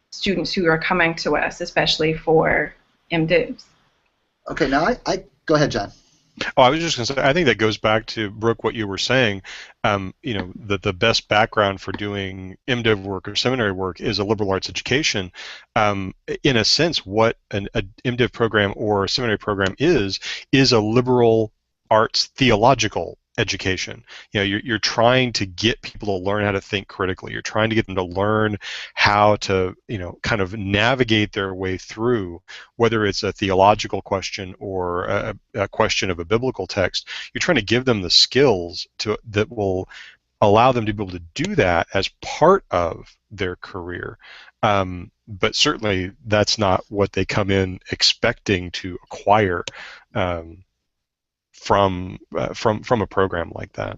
students who are coming to us, especially for MDivs. Okay, now I go ahead, John. Oh, I was just going to say, I think that goes back to, Brooke, what you were saying. That the best background for doing MDiv work or seminary work is a liberal arts education. In a sense, what a MDiv program or a seminary program is a liberal arts theological education. You're trying to get people to learn how to think critically. You're trying to get them to learn how to, kind of navigate their way through, whether it's a theological question or a question of a biblical text. You're trying to give them the skills that will allow them to be able to do that as part of their career. But certainly that's not what they come in expecting to acquire from a program like that.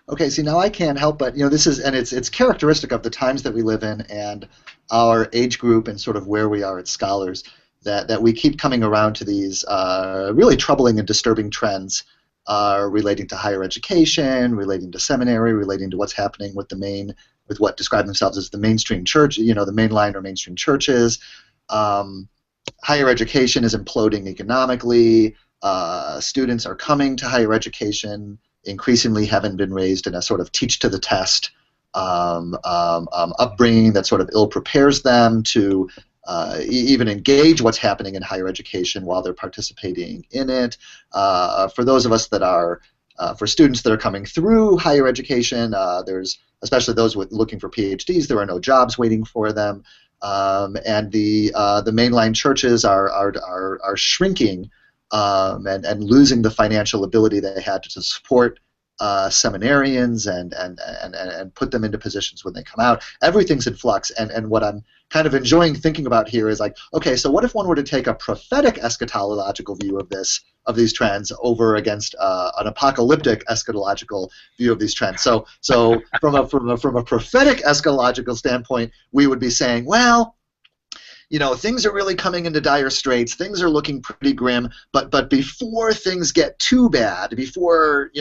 Okay, see, now I can't help but, this is, and it's characteristic of the times that we live in and our age group and sort of where we are as scholars, that we keep coming around to these really troubling and disturbing trends relating to higher education, relating to seminary, relating to what's happening with with what describe themselves as the mainstream church, the mainline or mainstream churches. Higher education is imploding economically. Students are coming to higher education increasingly haven't been raised in a sort of teach to the test upbringing that sort of ill prepares them to even engage what's happening in higher education while they're participating in it. For those of us that are, for students that are coming through higher education, there's, especially those looking for PhDs, there are no jobs waiting for them, and the mainline churches are shrinking. And losing the financial ability they had to support seminarians and put them into positions when they come out. Everything's in flux, and what I'm kind of enjoying thinking about here is like, okay, so what if one were to take a prophetic eschatological view of these trends over against an apocalyptic eschatological view of these trends? So from a prophetic eschatological standpoint, we would be saying, well, things are really coming into dire straits. Things are looking pretty grim. But before things get too bad, before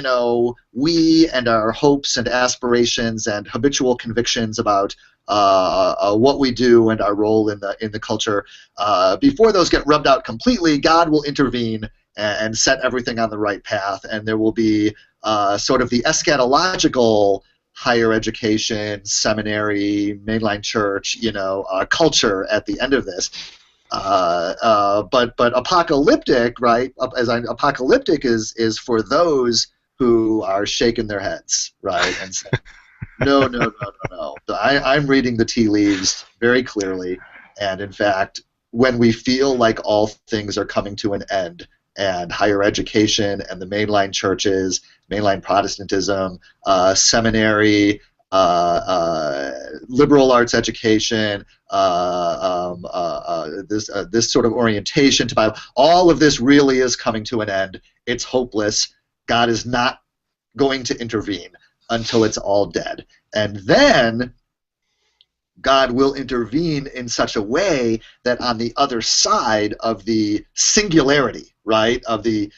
we and our hopes and aspirations and habitual convictions about what we do and our role in the culture, before those get rubbed out completely, God will intervene and set everything on the right path, and there will be sort of the eschatological higher education, seminary, mainline church, culture at the end of this. But apocalyptic, right? Apocalyptic is for those who are shaking their heads, right, and saying, no. I'm reading the tea leaves very clearly, and in fact, when we feel like all things are coming to an end, and higher education and the mainline churches, mainline Protestantism, seminary, liberal arts education, this sort of orientation to Bible, all of this really is coming to an end. It's hopeless. God is not going to intervene until it's all dead. And then God will intervene in such a way that on the other side of the singularity, right, of the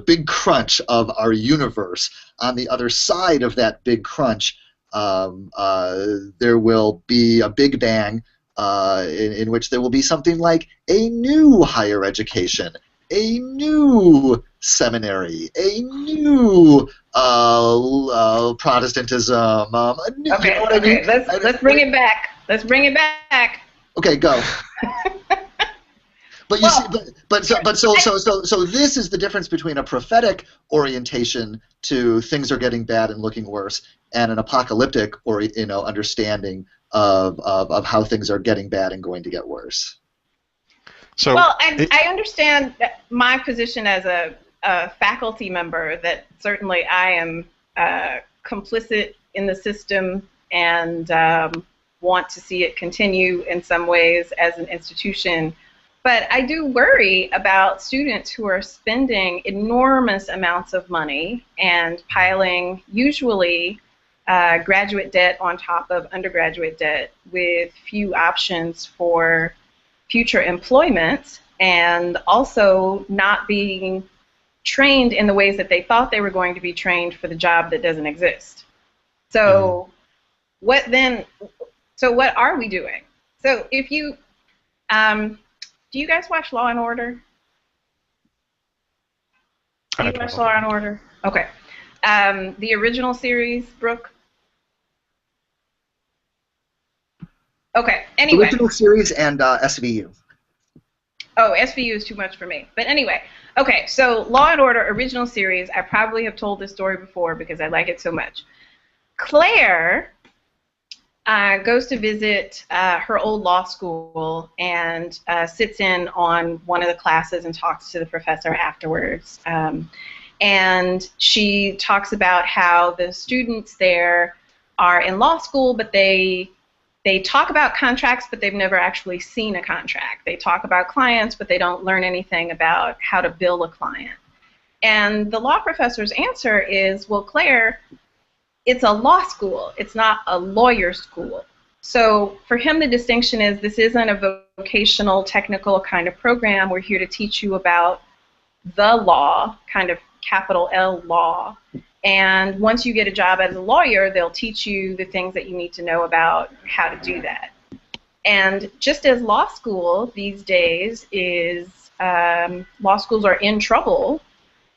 big crunch of our universe, on the other side of that big crunch, there will be a big bang in which there will be something like a new higher education, a new seminary, a new Protestantism. Okay, what I mean? Let's bring it back. Let's bring it back. Okay, go. But you see, so this is the difference between a prophetic orientation to things are getting bad and looking worse, and an apocalyptic or understanding of how things are getting bad and going to get worse. So, well, I understand that my position as a faculty member, that certainly I am complicit in the system and want to see it continue in some ways as an institution. But I do worry about students who are spending enormous amounts of money and piling usually graduate debt on top of undergraduate debt with few options for future employment, and also not being trained in the ways that they thought they were going to be trained for the job that doesn't exist. So what then? So what are we doing? So if you do you guys watch Law and Order? Do you watch Law and Order? Okay. The original series, Brooke? Okay, anyway. Original series and SVU. Oh, SVU is too much for me. But anyway, okay, so Law and Order original series, I probably have told this story before because I like it so much. Claire goes to visit her old law school and sits in on one of the classes and talks to the professor afterwards. And she talks about how the students there are in law school, but they talk about contracts, but they've never actually seen a contract. They talk about clients, but they don't learn anything about how to bill a client. And the law professor's answer is, well, Claire, it's a law school. It's not a lawyer school. So for him, the distinction is this isn't a vocational, technical kind of program. We're here to teach you about the law, kind of capital L law. And once you get a job as a lawyer, they'll teach you the things that you need to know about how to do that. And just as law school these days is, law schools are in trouble,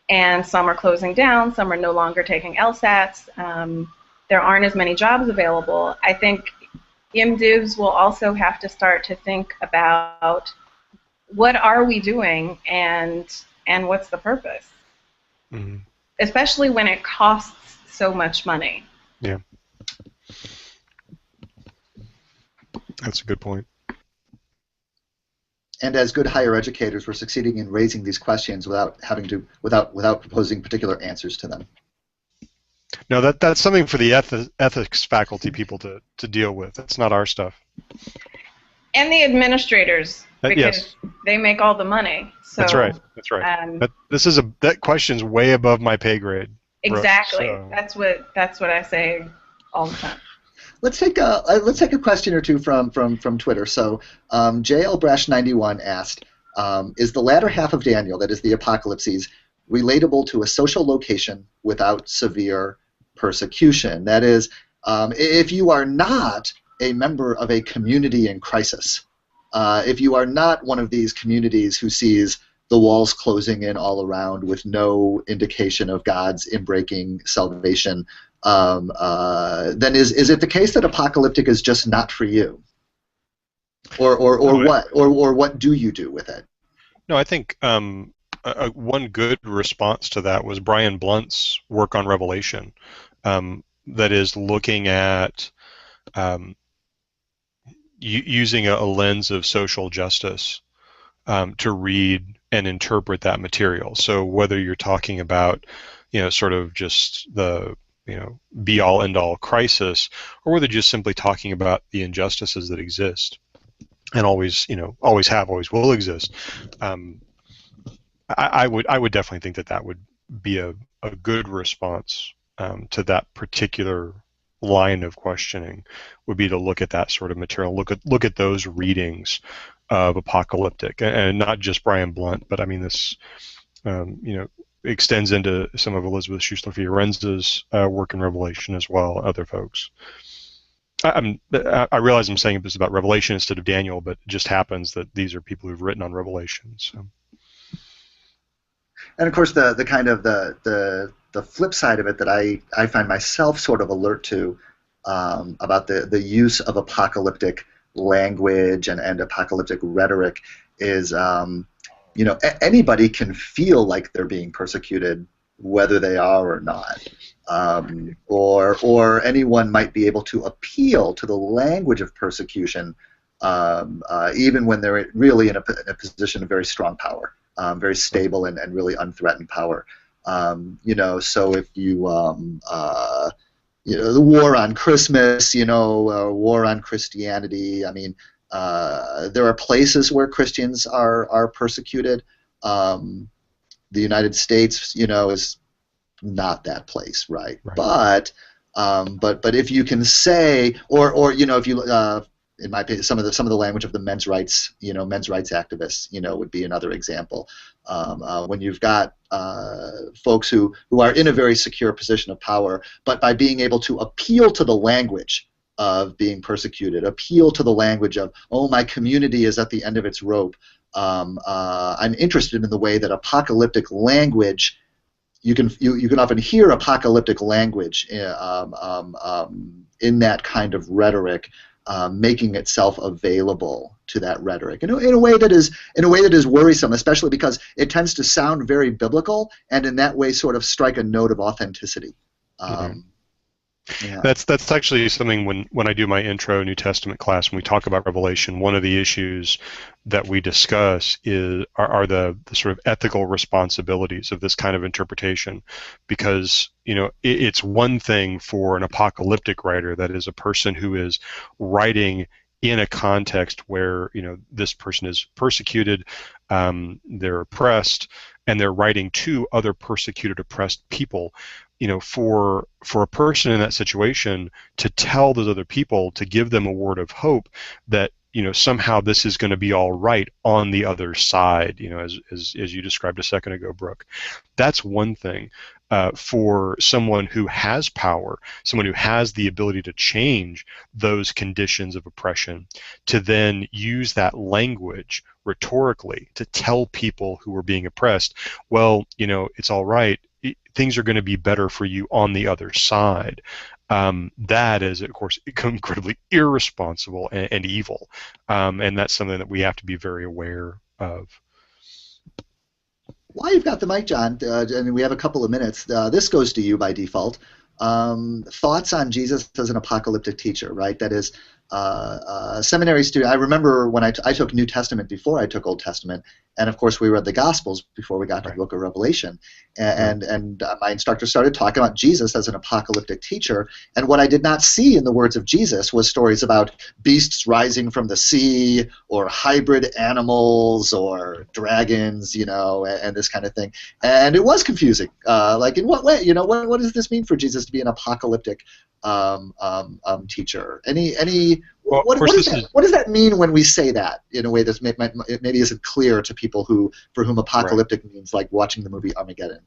and some are closing down, some are no longer taking LSATs, there aren't as many jobs available. I think MDivs will also have to start to think about what are we doing and what's the purpose? Mm-hmm. Especially when it costs so much money. Yeah. That's a good point. And as good higher educators, we're succeeding in raising these questions without proposing particular answers to them. No, that's something for the ethics faculty people to deal with. That's not our stuff. And the administrators, because they make all the money. So, that's right. That's right. That question's way above my pay grade. Exactly. Brooke, so. That's what I say all the time. Let's take a question or two from Twitter. So JLbrash91 asked, is the latter half of Daniel, that is the Apocalypses, relatable to a social location without severe persecution? That is, if you are not a member of a community in crisis, if you are not one of these communities who sees the walls closing in all around with no indication of God's inbreaking salvation, then is it the case that Apocalyptic is just not for you? Or what? Or what do you do with it? No, I think one good response to that was Brian Blunt's work on Revelation, that is looking at using a lens of social justice to read and interpret that material. So whether you're talking about, sort of just the, be-all, end-all crisis, or whether just simply talking about the injustices that exist and always have, always will exist, I would definitely think that would be a good response to that particular line of questioning, would be to look at that sort of material, look at those readings of Apocalyptic, and not just Brian Blunt, but I mean this, extends into some of Elizabeth Schussler Fiorenza's work in Revelation as well, other folks. I realize I'm saying this about Revelation instead of Daniel, but it just happens that these are people who've written on Revelation. So. And of course, the kind of the flip side of it that I find myself sort of alert to about the use of apocalyptic language and apocalyptic rhetoric is, anybody can feel like they're being persecuted, whether they are or not, or anyone might be able to appeal to the language of persecution, even when they're really in a position of very strong power, very stable and really unthreatened power. So if you the war on Christmas, war on Christianity. I mean, there are places where Christians are persecuted. The United States, is not that place, right? Right. But if you can say, or if you in my opinion, some of the language of the men's rights activists, would be another example. When you've got folks who are in a very secure position of power, but by being able to appeal to the language of being persecuted, appeal to the language of, oh, my community is at the end of its rope. I'm interested in the way that apocalyptic language. You can often hear apocalyptic language in that kind of rhetoric, making itself available to that rhetoric in a way that is worrisome, especially because it tends to sound very biblical, and in that way sort of strike a note of authenticity. Yeah. That's actually something when I do my intro New Testament class, when we talk about Revelation, one of the issues that we discuss are the sort of ethical responsibilities of this kind of interpretation, because it's one thing for an apocalyptic writer, that is a person who is writing in a context where this person is persecuted, they're oppressed, and they're writing to other persecuted, oppressed people. For a person in that situation to tell those other people, to give them a word of hope that somehow this is going to be all right on the other side, as you described a second ago, Brooke. That's one thing. For someone who has power, someone who has the ability to change those conditions of oppression, to then use that language rhetorically to tell people who are being oppressed, well, it's all right. Things are going to be better for you on the other side. That is, of course, incredibly irresponsible and evil, and that's something that we have to be very aware of. While you've got the mic, John, and we have a couple of minutes, this goes to you by default. Thoughts on Jesus as an apocalyptic teacher, right? That is, a seminary student. I remember when I took New Testament before I took Old Testament, and of course we read the Gospels before we got to the book of Revelation, and my instructor started talking about Jesus as an apocalyptic teacher, and what I did not see in the words of Jesus was stories about beasts rising from the sea, or hybrid animals, or dragons, and this kind of thing, and it was confusing. Like, in what way? What does this mean for Jesus to be an apocalyptic teacher? Well, what does that mean when we say that in a way that maybe isn't clear to people for whom apocalyptic means like watching the movie Armageddon?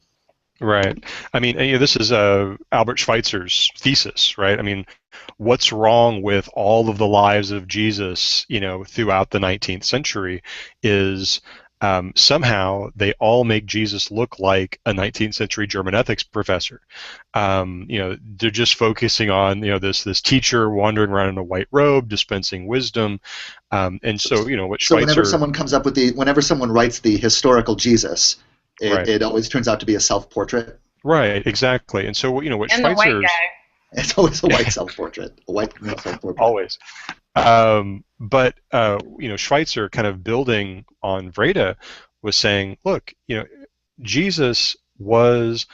Right. I mean, this is Albert Schweitzer's thesis, right? I mean, what's wrong with all of the lives of Jesus, throughout the 19th century is somehow they all make Jesus look like a 19th century German ethics professor. They're just focusing on this teacher wandering around in a white robe dispensing wisdom, and so what Schweitzer. So whenever someone writes the historical Jesus, it always turns out to be a self-portrait. Right. Exactly. And so what and Schweitzer. The white guy. It's always a white self-portrait. A white self-portrait. Always. But Schweitzer, kind of building on Vrede, was saying, look, Jesus was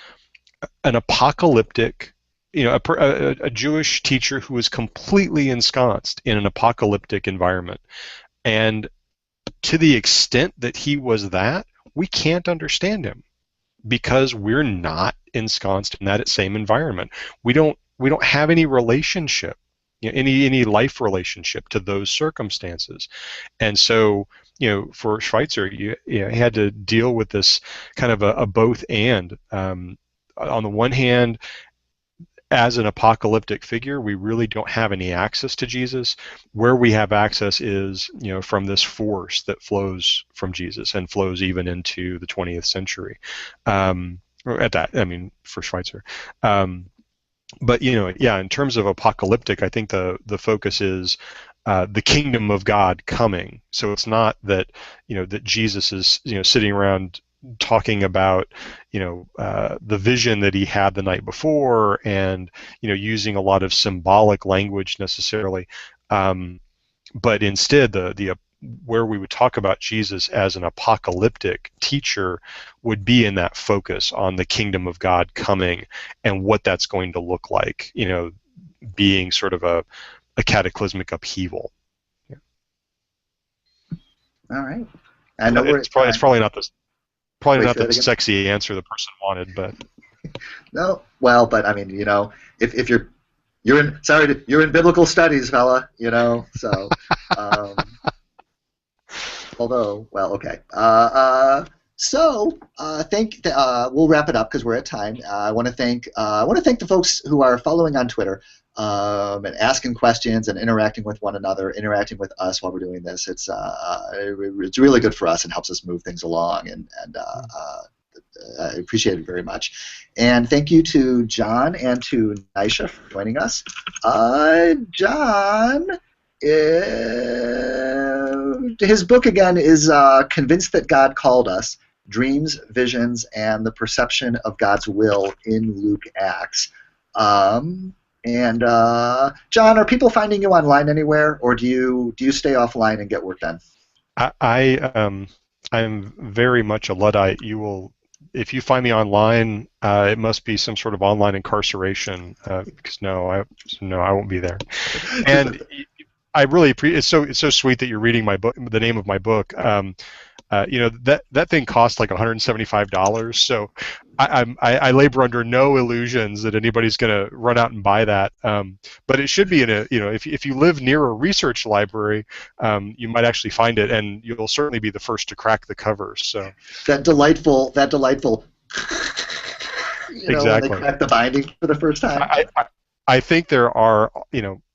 an apocalyptic, a Jewish teacher who was completely ensconced in an apocalyptic environment, and to the extent that he was that, we can't understand him because we're not ensconced in that same environment. We don't have any relationship. Any life relationship to those circumstances, and so for Schweitzer, he had to deal with this kind of a both and. On the one hand, as an apocalyptic figure, we really don't have any access to Jesus. Where we have access is from this force that flows from Jesus and flows even into the 20th century. For Schweitzer. But in terms of apocalyptic, I think the focus is the kingdom of God coming. So it's not that that Jesus is sitting around talking about the vision that he had the night before and using a lot of symbolic language necessarily, but instead the where we would talk about Jesus as an apocalyptic teacher would be in that focus on the kingdom of God coming and what that's going to look like, being sort of a cataclysmic upheaval. Yeah. All right. I know we're It's probably not the Wait, say that again? sexy answer the person wanted, but No. Well, but I mean, if you're in biblical studies, fella, so. Um, Although, well, okay. We'll wrap it up because we're at time. I want to thank the folks who are following on Twitter and asking questions and interacting with one another, interacting with us while we're doing this. It's really good for us and helps us move things along, and I appreciate it very much. And thank you to John and to Nisha for joining us. John. His book again is Convinced That God Called Us: Dreams, Visions, and the Perception of God's Will in Luke Acts. John, are people finding you online anywhere, or do you stay offline and get work done? I'm very much a Luddite. If you find me online, it must be some sort of online incarceration. Because I won't be there. And I really appreciate. It's so sweet that you're reading my book. The name of my book. That thing cost like $175. So I labor under no illusions that anybody's going to run out and buy that. But it should be if you live near a research library, you might actually find it, and you'll certainly be the first to crack the cover. So that delightful. Exactly. When they crack the binding for the first time. I think there are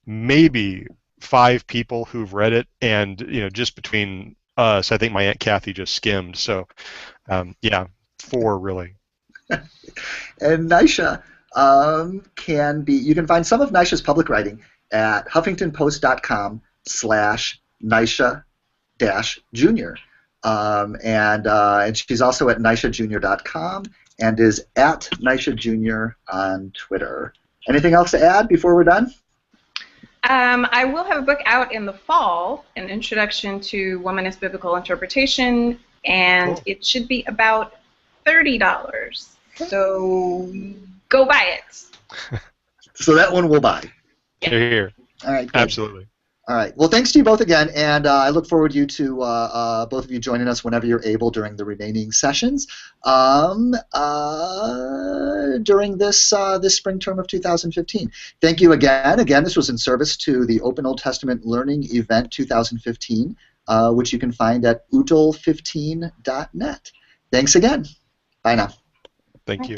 maybe 5 people who've read it, and just between us, I think my Aunt Kathy just skimmed. So, 4 really. And Nisha you can find some of Nisha's public writing at HuffingtonPost.com/Nisha-Junior, and she's also at NishaJunior.com and is at Nisha Junior on Twitter. Anything else to add before we're done? I will have a book out in the fall, An Introduction to Womanist Biblical Interpretation, and Cool. It should be about $30. So go buy it. So that one we'll buy. Yeah. Here. All right. Good. Absolutely. All right. Well, thanks to you both again, and I look forward to both of you joining us whenever you're able during the remaining sessions during this spring term of 2015. Thank you again. Again, this was in service to the Open Old Testament Learning Event 2015, which you can find at OOTLE15.net. Thanks again. Bye now. Thank you.